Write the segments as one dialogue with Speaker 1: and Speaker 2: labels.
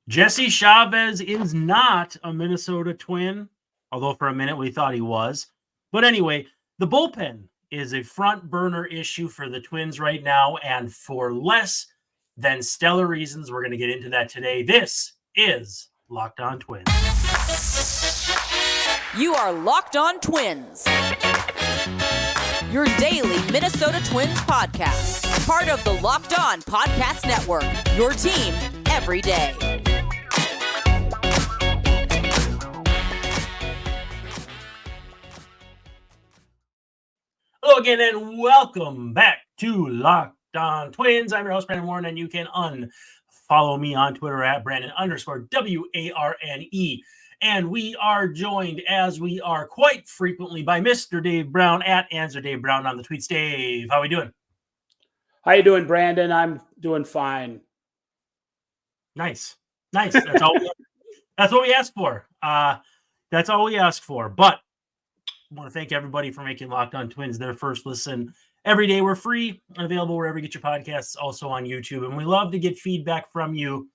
Speaker 1: Jesse Chavez is not a Minnesota Twin, although for a minute we thought he was. But anyway, the bullpen is a front burner issue for the Twins right now, and for less than stellar reasons, we're going to get into that today. This is Locked On Twins.
Speaker 2: You are Locked On Twins, your daily Minnesota Twins podcast, part of the Locked On Podcast Network, your team every day.
Speaker 1: Hello again, and welcome back to Locked On Twins. I'm your host, Brandon Warren, and you can unfollow me on Twitter at Brandon_WARNE. And we are joined, as we are quite frequently, by Mr. Dave Brown at Answer Dave Brown on the tweets. Dave, how are we doing?
Speaker 3: How you doing, Brandon? I'm doing fine.
Speaker 1: Nice. That's all. That's what we asked for. That's all we asked for. But I want to thank everybody for making Locked On Twins their first listen. Every day we're free, available wherever you get your podcasts, also on YouTube. And we love to get feedback from you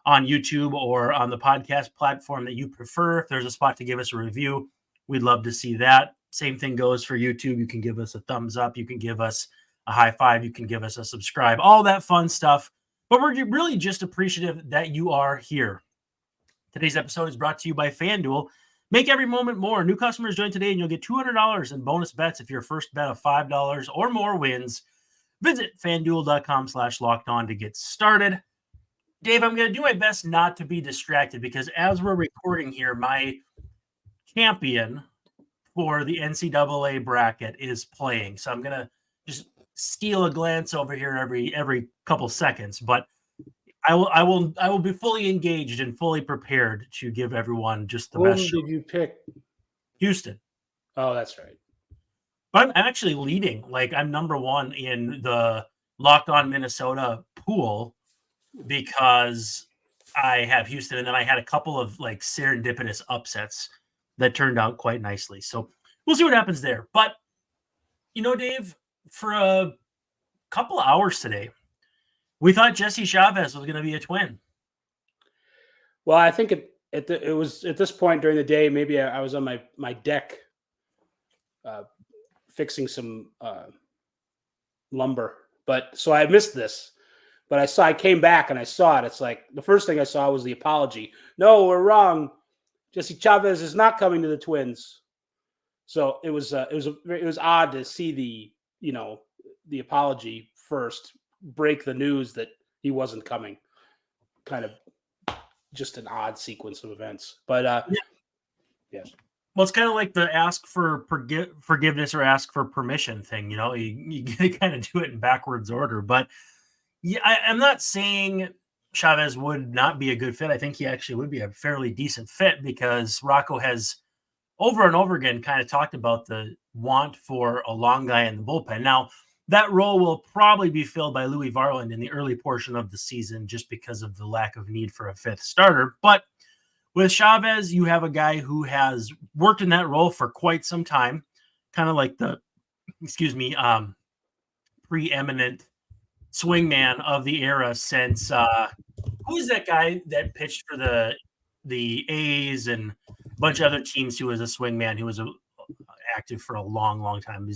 Speaker 1: on YouTube or on the podcast platform that you prefer. If there's a spot to give us a review, we'd love to see that. Same thing goes for YouTube. You can give us a thumbs up. You can give us a high five. You can give us a subscribe, all that fun stuff. But we're really just appreciative that you are here. Today's episode is brought to you by FanDuel. Make every moment more. New customers join today and you'll get $200 in bonus bets if your first bet of $5 or more wins. Visit FanDuel.com/lockedon to get started. Dave, I'm going to do my best not to be distracted because as we're recording here, my champion for the NCAA bracket is playing. So I'm going to just steal a glance over here every couple seconds, but I will be fully engaged and fully prepared to give everyone just the best.
Speaker 3: Who did you pick?
Speaker 1: Houston.
Speaker 3: Oh, that's right.
Speaker 1: But I'm actually leading. Like, I'm number one in the Locked On Minnesota pool because I have Houston, and then I had a couple of like serendipitous upsets that turned out quite nicely. So we'll see what happens there. But you know, Dave, for a couple of hours today, we thought Jesse Chavez was going to be a Twin.
Speaker 3: Well, I think it was at this point during the day. Maybe I was on my deck fixing some lumber, but so I missed this. But I came back and I saw it. It's like the first thing I saw was the apology. No, we're wrong. Jesse Chavez is not coming to the Twins. So it was odd to see the apology first break the news that he wasn't coming. Kind of just an odd sequence of events. But yes.
Speaker 1: Well, it's kind of like the ask for forgiveness or ask for permission thing. You know, you kind of do it in backwards order. But yeah, I'm not saying Chavez would not be a good fit. I think he actually would be a fairly decent fit because Rocco has over and over again kind of talked about the want for a long guy in the bullpen. Now, that role will probably be filled by Louis Varland in the early portion of the season just because of the lack of need for a fifth starter. But with Chavez, you have a guy who has worked in that role for quite some time, kind of like the, preeminent swingman of the era since who's that guy that pitched for the A's and a bunch of other teams who was a swingman who was active for a long time.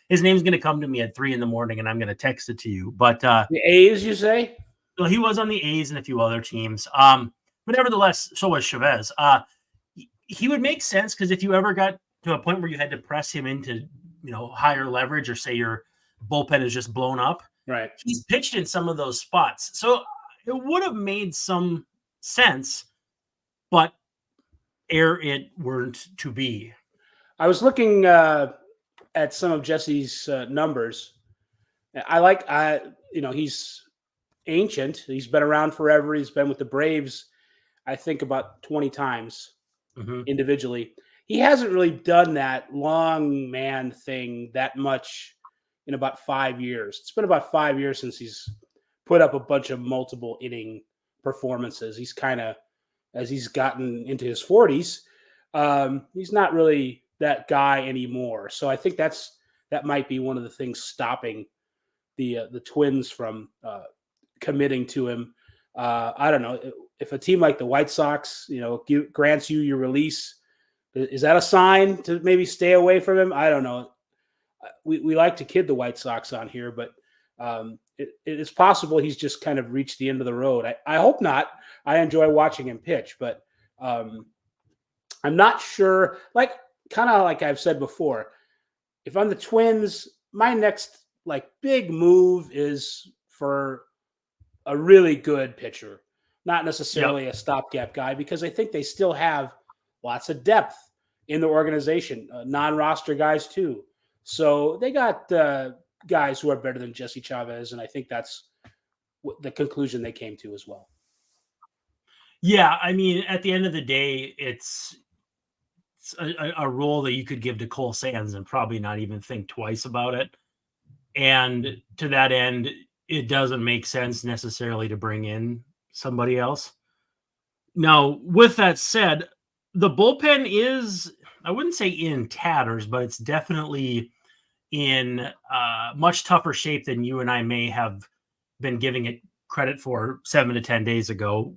Speaker 1: His name's going to come to me at 3 a.m, and I'm going to text it to you. But
Speaker 3: the A's, you say?
Speaker 1: Well, he was on the A's and a few other teams. But nevertheless, so was Chavez. He would make sense because if you ever got to a point where you had to press him into higher leverage, or say your bullpen is just blown up,
Speaker 3: right?
Speaker 1: He's pitched in some of those spots, so it would have made some sense. But it weren't to be.
Speaker 3: I was looking at some of Jesse's numbers. He's ancient. He's been around forever. He's been with the Braves, I think, about 20 times individually. He hasn't really done that long man thing that much in about 5 years. It's been about 5 years since he's put up a bunch of multiple inning performances. He's kind of, as he's gotten into his 40s, he's not really that guy anymore. So I think that might be one of the things stopping the Twins from committing to him. I don't know if a team like the White Sox, grants you your release. Is that a sign to maybe stay away from him? I don't know. We like to kid the White Sox on here, but it's possible he's just kind of reached the end of the road. I hope not. I enjoy watching him pitch, but I'm not sure. Kind of like I've said before, if I'm the Twins, my next big move is for a really good pitcher, not necessarily a stopgap guy, because I think they still have lots of depth in the organization, non-roster guys too. So they got guys who are better than Jesse Chavez, and I think that's the conclusion they came to as well.
Speaker 1: Yeah, I mean, at the end of the day, it's a role that you could give to Cole Sands and probably not even think twice about it. And to that end, it doesn't make sense necessarily to bring in somebody else. Now, with that said, the bullpen is, I wouldn't say in tatters, but it's definitely in much tougher shape than you and I may have been giving it credit for 7 to 10 days ago.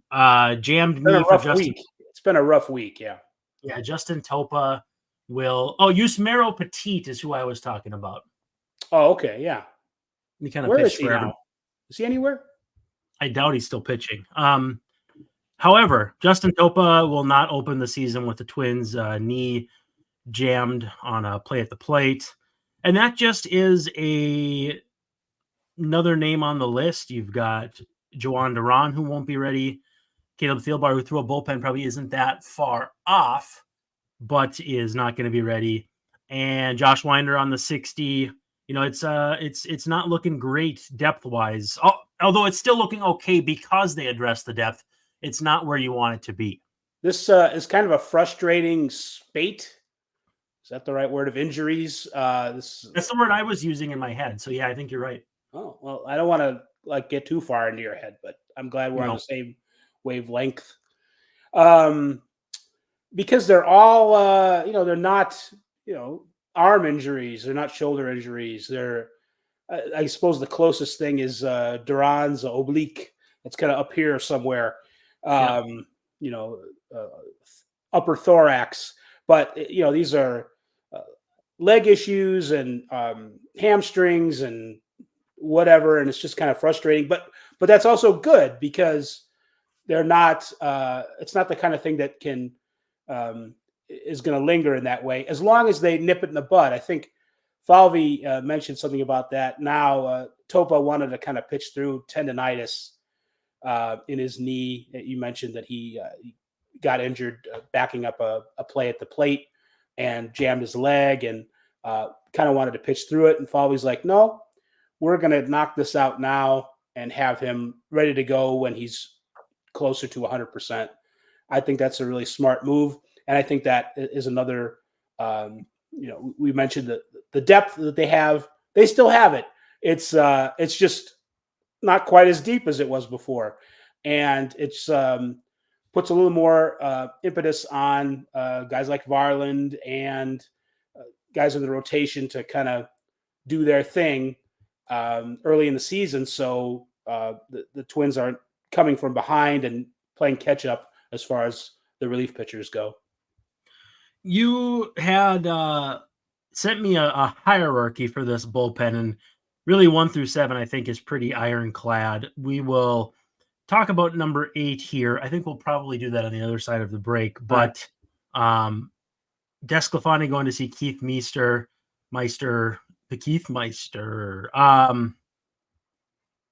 Speaker 1: Jammed me for Justin.
Speaker 3: It's been a rough week, yeah.
Speaker 1: Yeah, Justin Topa will. Oh, Yusmeiro Petit is who I was talking about.
Speaker 3: Oh, okay, yeah.
Speaker 1: He kind of
Speaker 3: Where
Speaker 1: pitched
Speaker 3: is he
Speaker 1: forever.
Speaker 3: now? Is he anywhere?
Speaker 1: I doubt he's still pitching. However, Justin Topa will not open the season with the Twins' knee jammed on a play at the plate. And that just is another name on the list. You've got Jhoan Duran, who won't be ready. Caleb Thielbar, who threw a bullpen, probably isn't that far off, but is not going to be ready. And Josh Winder on the 60. It's not looking great depth-wise. Although it's still looking okay because they address the depth. It's not where you want it to be.
Speaker 3: This is kind of a frustrating spate. Is that the right word, of injuries?
Speaker 1: That's the word I was using in my head. So, yeah, I think you're right.
Speaker 3: Oh, well, I don't want to get too far into your head, but I'm glad we're on the same wavelength. Because they're all, they're not, arm injuries. They're not shoulder injuries. They're, I suppose the closest thing is Duran's oblique. It's kind of up here somewhere, upper thorax. But, these are leg issues and hamstrings and whatever. And it's just kind of frustrating. But that's also good because they're not, it's not the kind of thing that can, is going to linger in that way, as long as they nip it in the bud. I think Falvey mentioned something about that. Now, Topa wanted to kind of pitch through tendonitis in his knee. You mentioned that he got injured backing up a play at the plate and jammed his leg and kind of wanted to pitch through it. And Falvey's like, no, we're going to knock this out now and have him ready to go when he's closer to 100%. I think that's a really smart move. And I think that is another, we mentioned the depth that they have. They still have it. It's just not quite as deep as it was before. And it's puts a little more impetus on guys like Varland and guys in the rotation to kind of do their thing early in the season. So the Twins aren't coming from behind and playing catch up as far as the relief pitchers go.
Speaker 1: You had sent me a hierarchy for this bullpen, and really 1 through 7, I think, is pretty ironclad. We will talk about number 8 here. I think we'll probably do that on the other side of the break. But Desclafani going to see Keith Meister.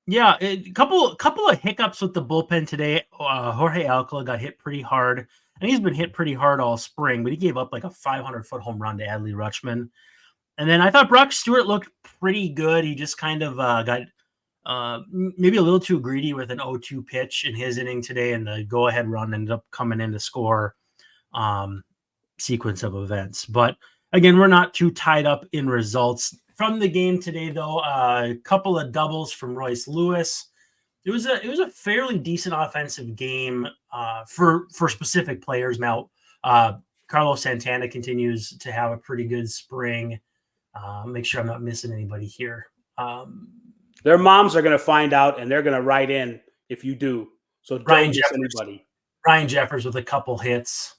Speaker 1: Yeah, a couple of hiccups with the bullpen today. Jorge Alcala got hit pretty hard, and he's been hit pretty hard all spring, but he gave up like a 500-foot home run to Adley Rutschman. And then I thought Brock Stewart looked pretty good. He just kind of got maybe a little too greedy with an 0-2 pitch in his inning today, and the go-ahead run ended up coming in to score sequence of events. But again, we're not too tied up in results. From the game today, though, a couple of doubles from Royce Lewis. It was a fairly decent offensive game for specific players. Now, Carlos Santana continues to have a pretty good spring. Make sure I'm not missing anybody here.
Speaker 3: Their moms are going to find out, and they're going to write in if you do. So don't miss anybody.
Speaker 1: Ryan Jeffers with a couple hits.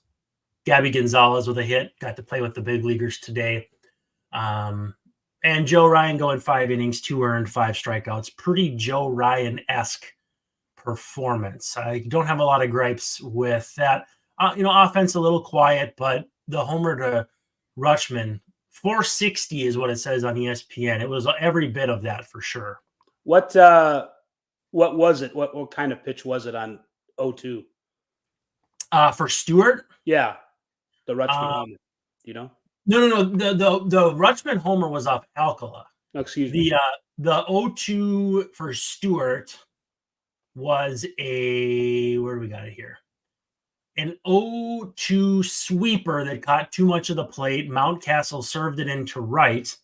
Speaker 1: Gabby Gonzalez with a hit. Got to play with the big leaguers today. And Joe Ryan going 5 innings, 2 earned, 5 strikeouts. Pretty Joe Ryan-esque performance. I don't have a lot of gripes with that. Offense a little quiet, but the homer to Rutschman, 460 is what it says on ESPN. It was every bit of that for sure.
Speaker 3: What was it? What kind of pitch was it on 0-2?
Speaker 1: For Stewart?
Speaker 3: Yeah. The Rutschman homer. Do you know?
Speaker 1: No. The Rutschman homer was off Alcala.
Speaker 3: Oh, excuse me.
Speaker 1: The 0-2 for Stewart was where do we got it here? An 0-2 sweeper that caught too much of the plate. Mountcastle served it into right.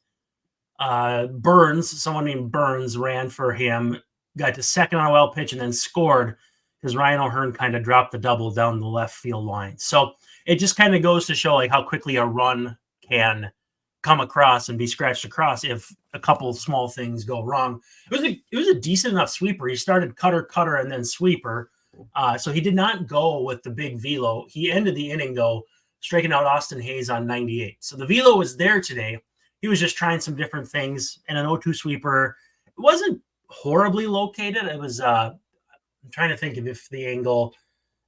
Speaker 1: Someone named Burns ran for him, got to second on a wild pitch, and then scored because Ryan O'Hearn kind of dropped the double down the left field line. So it just kind of goes to show like how quickly a run can come across and be scratched across if a couple small things go wrong. It was a decent enough sweeper. He started cutter, and then sweeper. So he did not go with the big velo. He ended the inning, though, striking out Austin Hayes on 98. So the velo was there today. He was just trying some different things. And an 0-2 sweeper, it wasn't horribly located. It was, I'm trying to think of if the angle,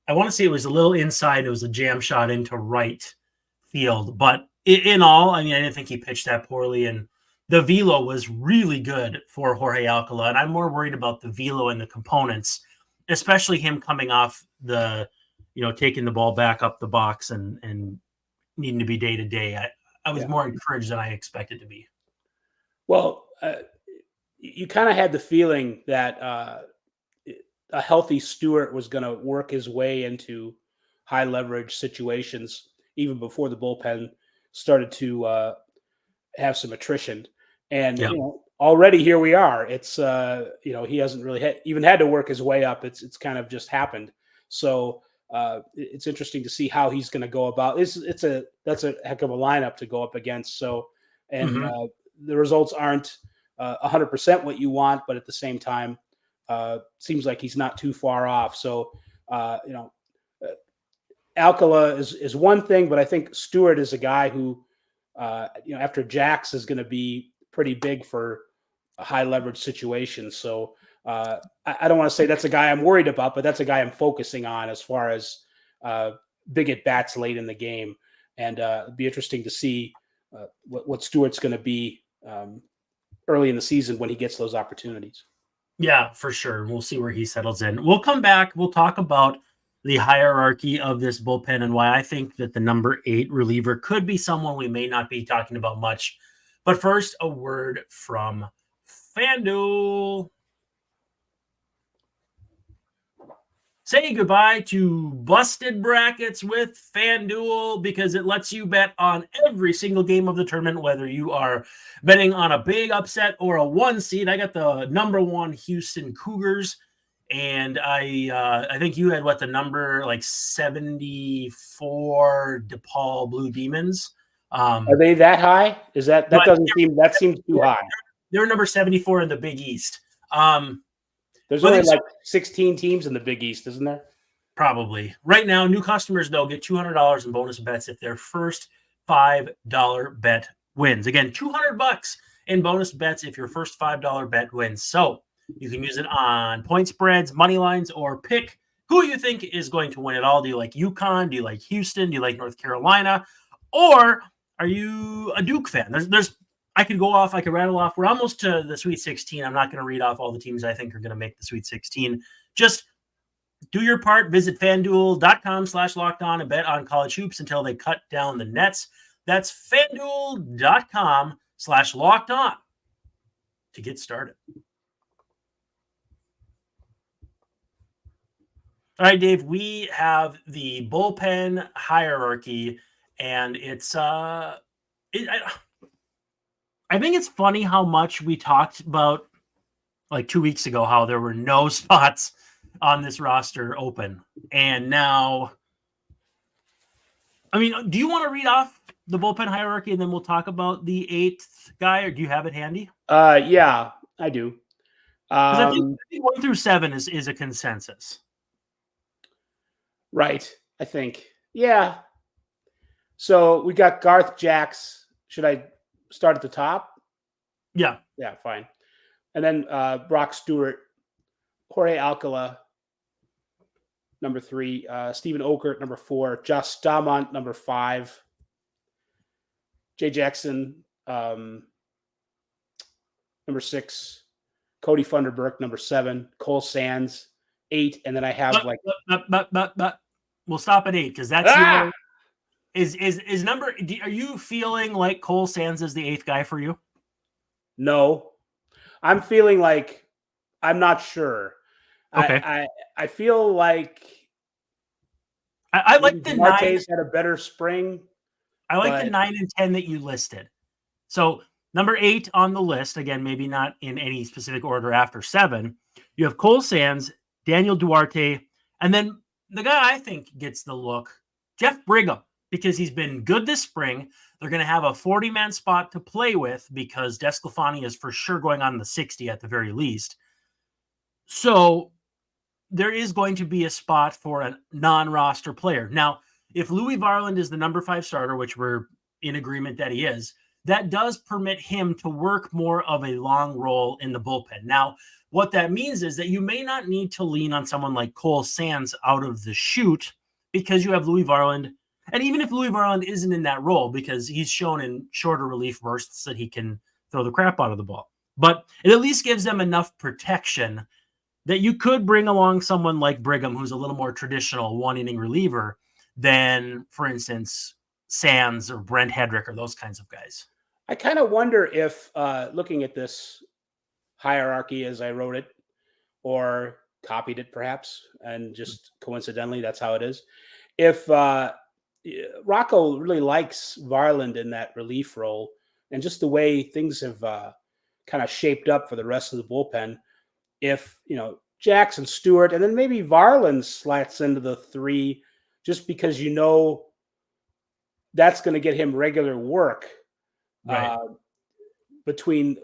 Speaker 1: I want to say it was a little inside. It was a jam shot into right field. But in all, I didn't think he pitched that poorly. And the velo was really good for Jorge Alcala. And I'm more worried about the velo and the components, especially him coming off the, taking the ball back up the box and needing to be day to day. I was more encouraged than I expected to be.
Speaker 3: Well, you kind of had the feeling that a healthy Stewart was going to work his way into high leverage situations even before the bullpen started to have some attrition. And, already here we are. It's, he hasn't really even had to work his way up. It's kind of just happened. So it's interesting to see how he's going to go about this. That's a heck of a lineup to go up against. So, and the results aren't 100% what you want, but at the same time, seems like he's not too far off. So, Alcala is one thing, but I think Stewart is a guy who, after Jax is going to be pretty big for a high leverage situation. So I don't want to say that's a guy I'm worried about, but that's a guy I'm focusing on as far as big at bats late in the game. And it'd be interesting to see what Stewart's going to be early in the season when he gets those opportunities.
Speaker 1: Yeah, for sure. We'll see where he settles in. We'll come back. We'll talk about the hierarchy of this bullpen and why I think that the number 8 reliever could be someone we may not be talking about much. But first, a word from FanDuel. Say goodbye to busted brackets with FanDuel because it lets you bet on every single game of the tournament, whether you are betting on a big upset or a 1 seed. I got the number 1 Houston Cougars, and I think you had the number 74 DePaul Blue Demons.
Speaker 3: Are they that high? That seems too high.
Speaker 1: They're number 74 in the Big East.
Speaker 3: There's only 16 teams in the Big East, isn't there?
Speaker 1: Probably. Right now, new customers, though, get $200 in bonus bets if their first $5 bet wins. Again, $200 in bonus bets if your first $5 bet wins. So you can use it on point spreads, money lines, or pick who you think is going to win it all. Do you like UConn? Do you like Houston? Do you like North Carolina? Or are you a Duke fan? I could rattle off. We're almost to the Sweet 16. I'm not going to read off all the teams I think are going to make the Sweet 16. Just do your part. Visit FanDuel.com/lockedon and bet on college hoops until they cut down the nets. That's FanDuel.com/lockedon to get started. All right, Dave, we have the bullpen hierarchy, and it's I think it's funny how much we talked about 2 weeks ago, how there were no spots on this roster open. And now, do you want to read off the bullpen hierarchy and then we'll talk about the 8th guy, or do you have it handy?
Speaker 3: Yeah, I do.
Speaker 1: I think 1 through 7 is a consensus.
Speaker 3: Right. I think. Yeah. So we got Garth Jacks. Should I start at the top?
Speaker 1: Yeah.
Speaker 3: Yeah, fine. And then Brock Stewart, Jorge Alcala, number 3, Stephen Okert, number 4, Josh Stamont, number 5, Jay Jackson, number 6, Cody Funderburk, number 7, Cole Sands, 8, and then I have
Speaker 1: but we'll stop at 8 because that's your is number. Are you feeling like Cole Sands is the 8th guy for you?
Speaker 3: No, I'm feeling like I'm not sure.
Speaker 1: Okay.
Speaker 3: I feel like
Speaker 1: I like the 9.
Speaker 3: Marte's had a better spring.
Speaker 1: I like the 9 and 10 that you listed. So number 8 on the list, again, maybe not in any specific order after 7. You have Cole Sands, Daniel Duarte, and then the guy I think gets the look, Jeff Brigham, because he's been good this spring. They're going to have a 40-man spot to play with because Desclafani is for sure going on the 60 at the very least. So there is going to be a spot for a non-roster player. Now, if Louis Varland is the number 5 starter, which we're in agreement that he is, that does permit him to work more of a long role in the bullpen. Now, what that means is that you may not need to lean on someone like Cole Sands out of the chute because you have Louis Varland. And even if Louis Varland isn't in that role, because he's shown in shorter relief bursts that he can throw the crap out of the ball. But it at least gives them enough protection that you could bring along someone like Brigham, who's a little more traditional one-inning reliever than, for instance, Sands or Brent Hedrick or those kinds of guys.
Speaker 3: I kind of wonder if, looking at this hierarchy as I wrote it, or copied it perhaps, and just coincidentally, that's how it is. If Rocco really likes Varland in that relief role, and just the way things have kind of shaped up for the rest of the bullpen, if, Jackson, Stewart, and then maybe Varland slats into the 3, just because that's going to get him regular work between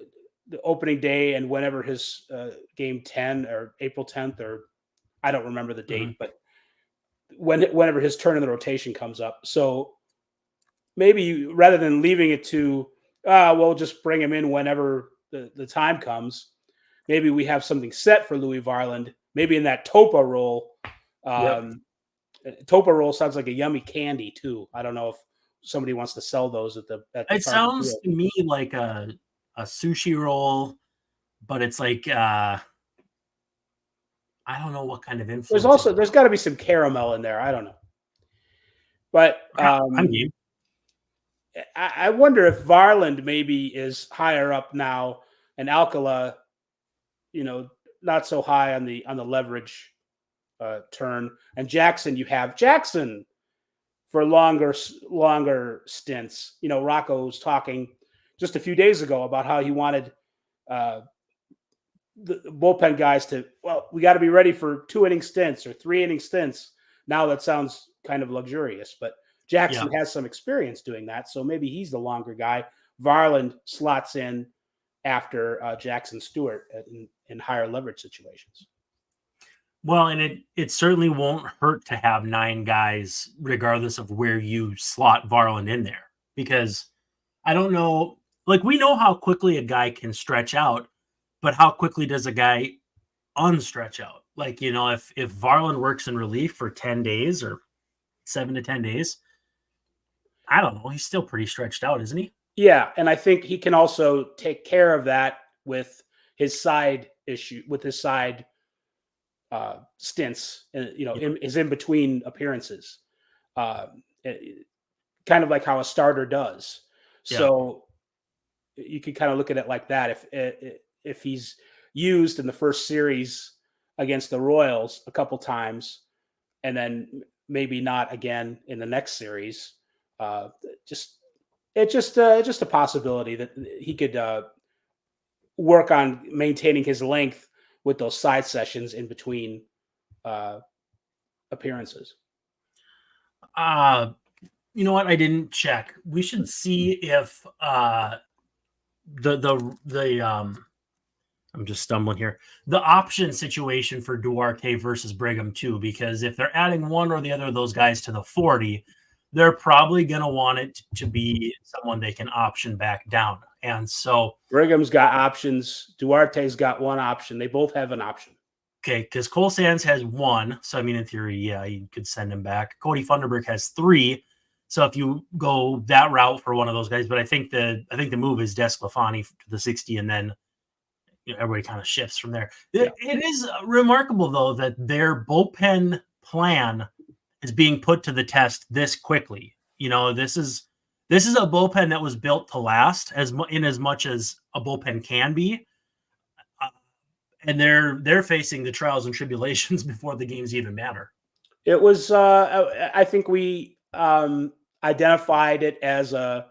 Speaker 3: the opening day and whenever his game 10 or April 10th, or I don't remember the date, but whenever his turn in the rotation comes up. So maybe rather than leaving it to, we'll just bring him in whenever the time comes, maybe we have something set for Louis Varland, maybe in that Topa role. Topa roll sounds like a yummy candy too. I don't know if somebody wants to sell those at the
Speaker 1: it sounds to me like a sushi roll, but it's like I don't know what kind of influence.
Speaker 3: There's got to be some caramel in there. I don't know, but I wonder if Varland maybe is higher up now, and Alcala, not so high on the leverage turn, and Jackson, you have Jackson for longer stints. Rocco was talking just a few days ago about how he wanted the bullpen guys to, we got to be ready for 2-inning stints or 3-inning stints. Now that sounds kind of luxurious, but Jackson has some experience doing that, so maybe he's the longer guy. Varland slots in after Jackson Stewart in higher leverage situations.
Speaker 1: Well, and it certainly won't hurt to have 9 guys, regardless of where you slot Varland in there, because I don't know, like, we know how quickly a guy can stretch out, but how quickly does a guy unstretch out? Like, if Varland works in relief for 10 days or 7 to 10 days, I don't know, he's still pretty stretched out, isn't he?
Speaker 3: Yeah, and I think he can also take care of that with his side issue, with his side stints, is in between appearances, kind of like how a starter does. So you could kind of look at it like that. If he's used in the first series against the Royals a couple times, and then maybe not again in the next series, just a possibility that he could work on maintaining his length with those side sessions in between appearances.
Speaker 1: You know what? I didn't check. We should see if the I'm just stumbling here. The option situation for Duarte versus Brigham too, because if they're adding one or the other of those guys to the 40, they're probably going to want it to be someone they can option back down. And so
Speaker 3: Brigham's got options. Duarte's got one option. They both have an option.
Speaker 1: Okay, because Cole Sands has one. So, I mean, in theory, yeah, you could send him back. Cody Funderburk has 3. So if you go that route for one of those guys, but I think the move is Desclafani to the 60, and then everybody kind of shifts from there. Yeah. It is remarkable, though, that their bullpen plan is being put to the test this quickly. This is a bullpen that was built to last as much as a bullpen can be. And they're facing the trials and tribulations before the games even matter.
Speaker 3: It was, I think we identified it as a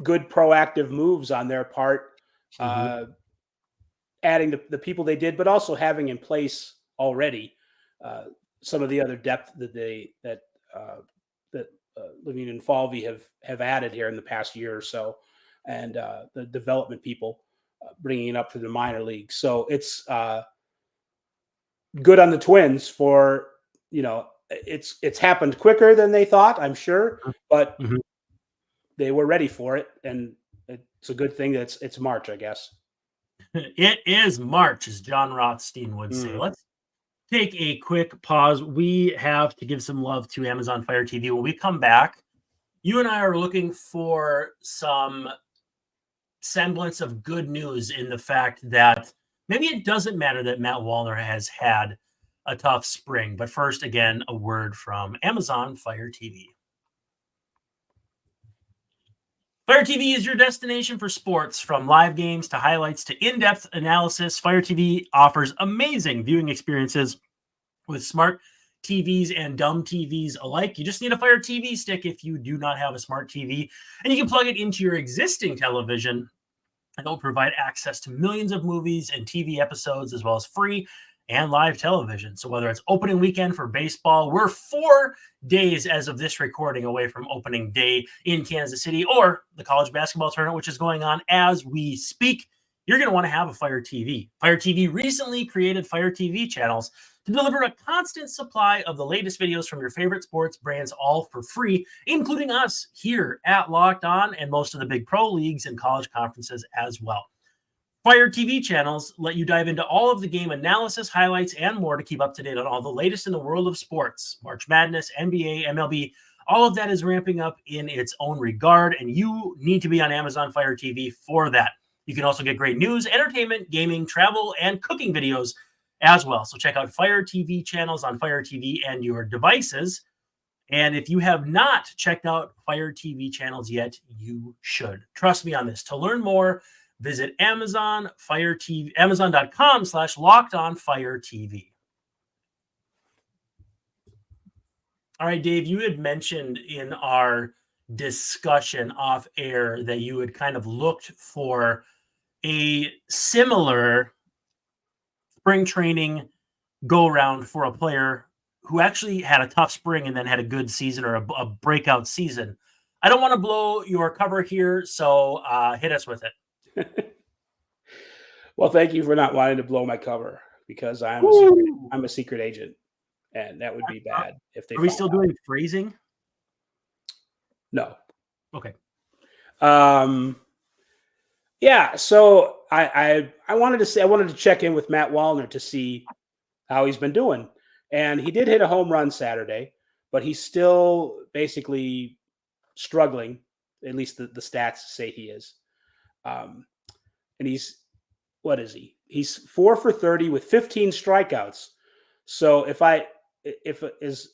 Speaker 3: good proactive moves on their part, adding the people they did, but also having in place already some of the other depth that Levine and Falvey have added here in the past year or so, and the development people bringing it up to the minor league. So it's good on the Twins for, it's happened quicker than they thought, I'm sure, but they were ready for it. And it's a good thing that it's March, I guess.
Speaker 1: It is March, as John Rothstein would say. Let's take a quick pause. We have to give some love to Amazon Fire TV. When we come back, you and I are looking for some semblance of good news in the fact that maybe it doesn't matter that Matt Wallner has had a tough spring. But first, again, a word from Amazon Fire TV. Fire TV is your destination for sports. From live games to highlights to in-depth analysis, Fire TV offers amazing viewing experiences with smart TVs and dumb TVs alike. You just need a Fire TV stick if you do not have a smart TV, and you can plug it into your existing television, and it'll provide access to millions of movies and TV episodes, as well as free and live television. So whether it's opening weekend for baseball, we're 4 days as of this recording away from opening day in Kansas City, or the college basketball tournament, which is going on as we speak, you're going to want to have a Fire TV. Fire TV recently created Fire TV channels to deliver a constant supply of the latest videos from your favorite sports brands, all for free, including us here at Locked On and most of the big pro leagues and college conferences as well. Fire TV channels let you dive into all of the game analysis, highlights, and more to keep up to date on all the latest in the world of sports. March Madness, NBA, MLB, all of that is ramping up in its own regard, and you need to be on Amazon Fire TV for that. You can also get great news, entertainment, gaming, travel, and cooking videos as well. So check out Fire TV channels on Fire TV and your devices. And if you have not checked out Fire TV channels yet, you should. Trust me on this. To learn more, visit Amazon Fire TV, Amazon.com/LockedOnFireTV. All right, Dave, you had mentioned in our discussion off air that you had kind of looked for a similar spring training go around for a player who actually had a tough spring and then had a good season, or a breakout season. I don't want to blow your cover here, so hit us with it.
Speaker 3: Well, thank you for not wanting to blow my cover, because I'm a secret agent, and that would be bad if they.
Speaker 1: Are we still doing phrasing?
Speaker 3: No.
Speaker 1: Okay.
Speaker 3: Yeah. So I wanted to check in with Matt Wallner to see how he's been doing, and he did hit a home run Saturday, but he's still basically struggling. At least the stats say he is. And what is he? He's 4 for 30 with 15 strikeouts. So if is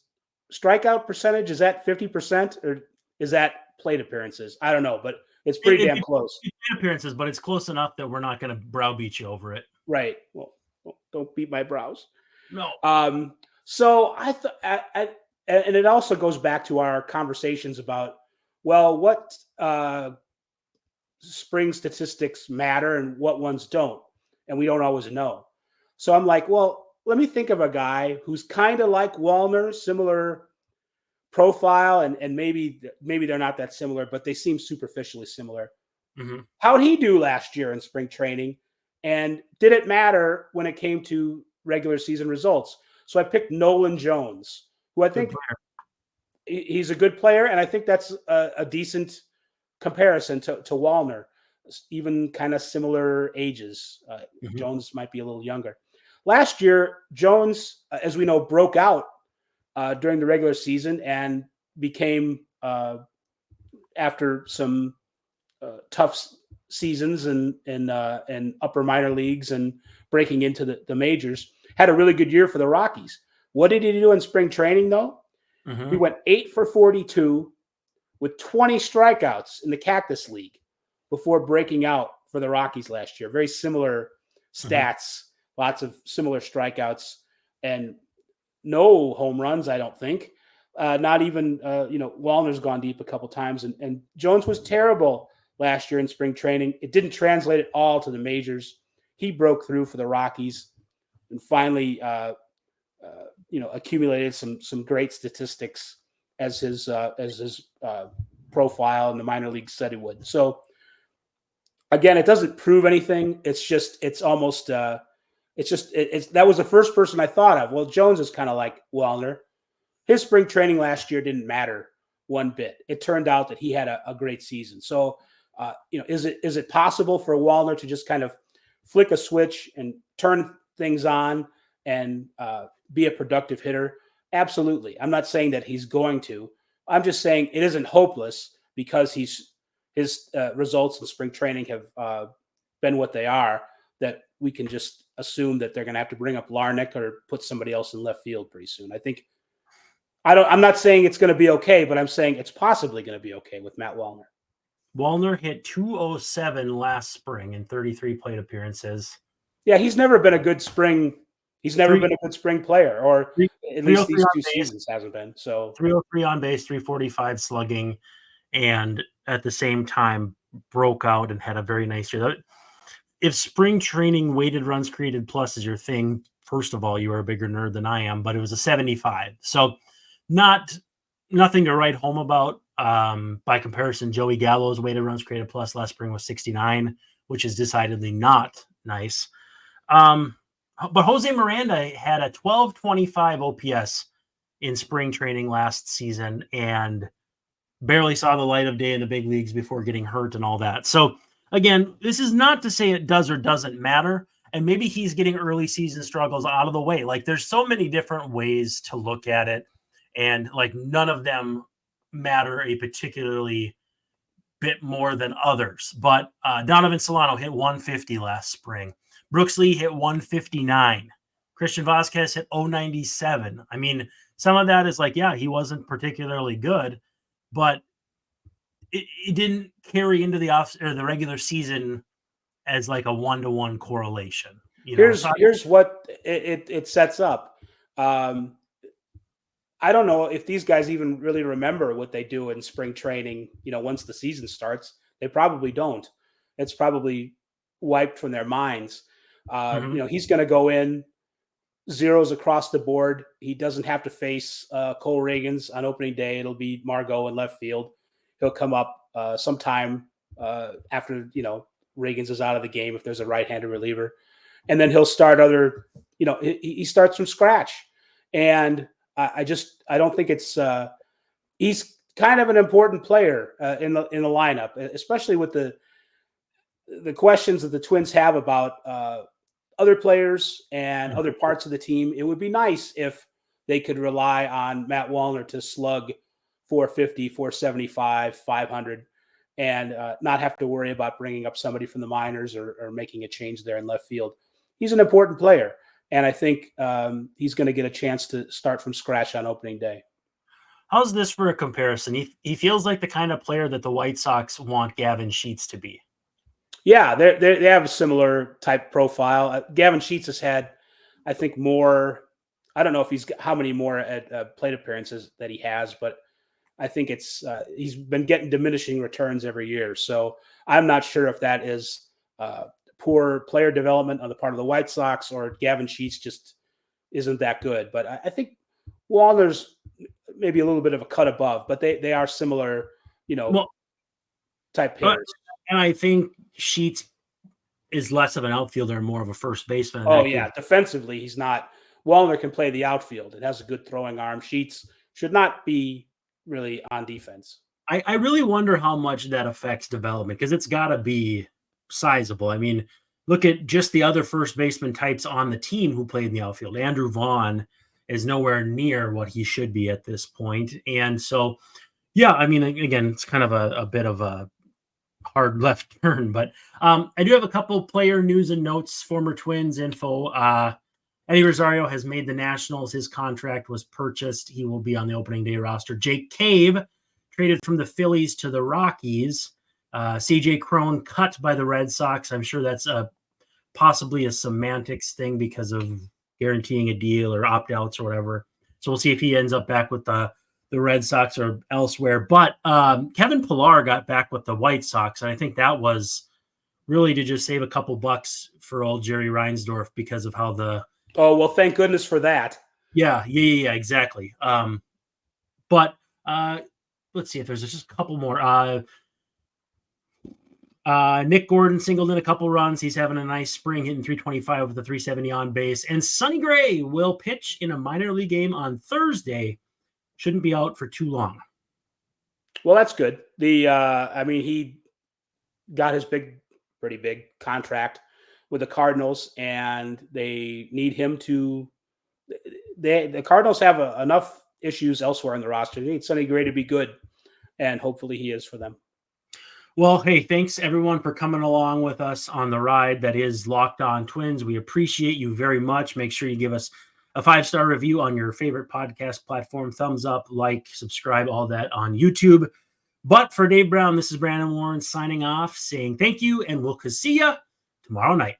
Speaker 3: strikeout percentage, is that 50%, or is that plate appearances? I don't know, but it's pretty damn close.
Speaker 1: It's plate appearances, but it's close enough that we're not going to browbeat you over it.
Speaker 3: Right. Well, don't beat my brows.
Speaker 1: No.
Speaker 3: So I thought, and it also goes back to our conversations about, well, what spring statistics matter and what ones don't, and we don't always know. So I'm like, well, let me think of a guy who's kind of like Wallner, similar profile, and maybe they're not that similar, but they seem superficially similar. How'd he do last year in spring training? And did it matter when it came to regular season results? So I picked Nolan Jones, who I think he's a good player, and I think that's a decent comparison to Wallner, even kind of similar ages. Jones might be a little younger. Last year, Jones, as we know, broke out during the regular season and became, after some tough seasons and upper minor leagues and breaking into the majors, had a really good year for the Rockies. What did he do in spring training, though? He went 8 for 42 with 20 strikeouts in the Cactus League before breaking out for the Rockies last year. Very similar stats, lots of similar strikeouts, and no home runs, I don't think. Not even, Wallner's gone deep a couple times, and Jones was terrible last year in spring training. It didn't translate at all to the majors. He broke through for the Rockies and finally, accumulated some great statistics as his profile in the minor leagues said he would. So again, it doesn't prove anything. It's that was the first person I thought of. Well, Jones is kind of like Wallner. His spring training last year didn't matter one bit. It turned out that he had a great season. So, is it possible for Wallner to just kind of flick a switch and turn things on and be a productive hitter? Absolutely. I'm not saying that he's going to. I'm just saying it isn't hopeless because his results in spring training have been what they are, that we can just assume that they're going to have to bring up Larnach or put somebody else in left field pretty soon. I'm not saying it's going to be okay, but I'm saying it's possibly going to be okay with Matt Wallner.
Speaker 1: Wallner hit 207 last spring in 33 plate appearances.
Speaker 3: Yeah, he's never been a good spring. He's never been a good spring player, or at least these two seasons hasn't been. So
Speaker 1: 303 on base, 345 slugging, and at the same time broke out and had a very nice year. If spring training weighted runs created plus is your thing, first of all, you are a bigger nerd than I am, but it was a 75. So nothing to write home about. By comparison, Joey Gallo's weighted runs created plus last spring was 69, which is decidedly not nice. But Jose Miranda had a 1225 OPS in spring training last season and barely saw the light of day in the big leagues before getting hurt and all that. So again, this is not to say it does or doesn't matter. And maybe he's getting early season struggles out of the way. Like, there's so many different ways to look at it. And like, none of them matter a particularly bit more than others. But Donovan Solano hit 150 last spring. Brooks Lee hit 159. Christian Vasquez hit 097. I mean, some of that is like, yeah, he wasn't particularly good, but it didn't carry into the regular season as like a 1-to-1 correlation.
Speaker 3: Here's what it sets up. I don't know if these guys even really remember what they do in spring training. Once the season starts, they probably don't. It's probably wiped from their minds. He's going to go in zeros across the board. He doesn't have to face Cole Reagans on opening day. It'll be Margot in left field. He'll come up sometime after, Reagans is out of the game if there's a right-handed reliever. And then he'll start he starts from scratch. And I don't think it's he's kind of an important player in the lineup, especially with the questions that the Twins have about other players and other parts of the team. It would be nice if they could rely on Matt Wallner to slug 450, 475, 500, and not have to worry about bringing up somebody from the minors or making a change there in left field. He's an important player. And I think he's going to get a chance to start from scratch on opening day.
Speaker 1: How's this for a comparison? He feels like the kind of player that the White Sox want Gavin Sheets to be.
Speaker 3: Yeah, they have a similar type profile. Gavin Sheets has had, I think, more. I don't know if how many more at plate appearances that he has, but I think he's been getting diminishing returns every year. So I'm not sure if that is poor player development on the part of the White Sox or Gavin Sheets just isn't that good. But I think Wallner's maybe a little bit of a cut above, but they are similar, type players.
Speaker 1: And I think Sheets is less of an outfielder and more of a first baseman.
Speaker 3: Oh, yeah. Defensively, he's not. Wallner can play the outfield. It has a good throwing arm. Sheets should not be really on defense.
Speaker 1: I really wonder how much that affects development, because it's got to be sizable. I mean, look at just the other first baseman types on the team who played in the outfield. Andrew Vaughn is nowhere near what he should be at this point. And so, yeah, I mean, again, it's kind of a bit of a hard left turn, but I do have a couple player news and notes, former Twins info. Eddie Rosario has made the Nationals. His contract was purchased. He will be on the opening day roster. Jake Cave traded from the Phillies to the Rockies. CJ Cron cut by the Red Sox. I'm sure that's possibly a semantics thing because of guaranteeing a deal or opt-outs or whatever. So we'll see if he ends up back with the Red Sox or elsewhere. But Kevin Pillar got back with the White Sox, and I think that was really to just save a couple bucks for old Jerry Reinsdorf because of how the...
Speaker 3: Oh, well, thank goodness for that.
Speaker 1: Yeah, exactly. But let's see if there's just a couple more. Nick Gordon singled in a couple runs. He's having a nice spring, hitting 325 with a 370 on base. And Sonny Gray will pitch in a minor league game on Thursday. Shouldn't be out for too long.
Speaker 3: Well, that's good. I mean, he got his pretty big contract with the Cardinals, and they need him to. The Cardinals have enough issues elsewhere in the roster. They need Sonny Gray to be good, and hopefully he is for them.
Speaker 1: Well, hey, thanks everyone for coming along with us on the ride that is Locked On Twins. We appreciate you very much. Make sure you give us a 5-star review on your favorite podcast platform. Thumbs up, like, subscribe, all that on YouTube. But for Dave Brown, this is Brandon Warren signing off, saying thank you, and we'll see you tomorrow night.